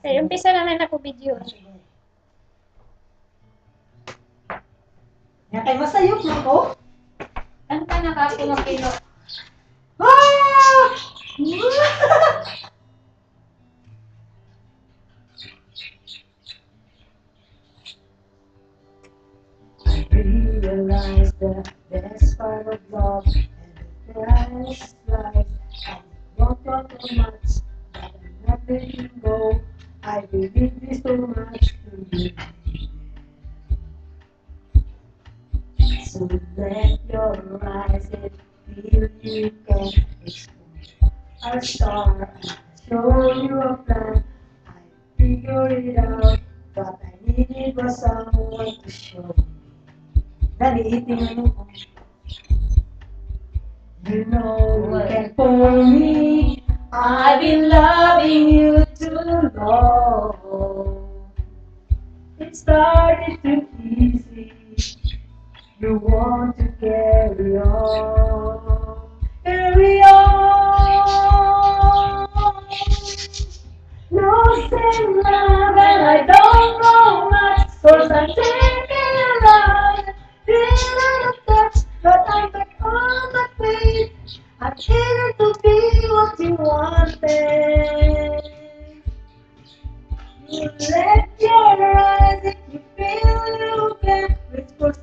Eh, umpisa naman ako video. Nga kay masayok na ko. Ano ka nakapumapilo? Ah! I realize the best part of love and the best life. I don't talk too much, but I'm not letting go. I believe this so much to you. So let your eyes and feel you can explore a star. I show you a plan. I figure it out. What I needed was someone to show me. Naliitin mo. You know you can pull me. I've been loving you too long. It started too easy. You want to carry on. Carry on. Lost in love and I don't know much. Cause I'm taking a ride. Feeling a touch, but I'm back on my feet. I'm eager to be what you wanted. You let your eyes if you feel you can reach for a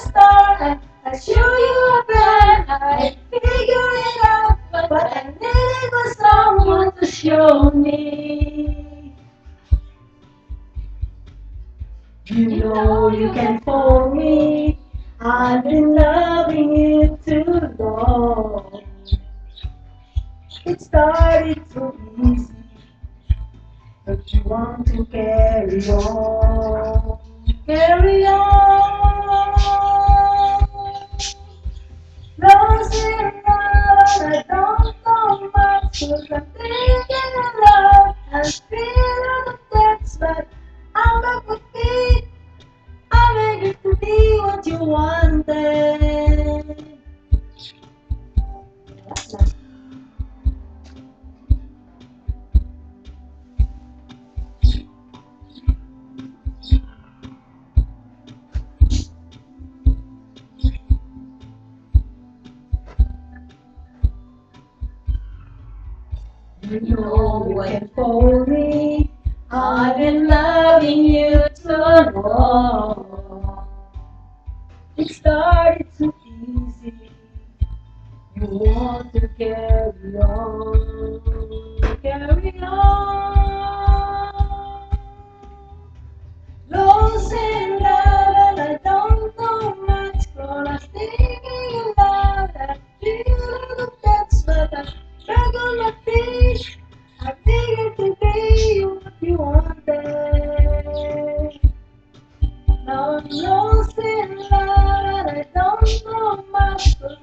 star and I show you a plan. I figure it out, but I needed was someone to show me. You know you can hold me. I've been loving you too long. It started so easy, but you want to carry on. Carry on. Lost in love, I don't know much. Cause I'm thinking of love and feeling the text, but I'm back with feet. I'm ready to be what you wanted. You know you can hold me. I've been loving you too long. It started too easy. You want to carry on. Carry on. Lost in love and I don't know much. Gonna stay in love and feel the touch, but I'm back on my feet. I figured to be what you wanted. Now I'm lost in love and I don't know much. Cause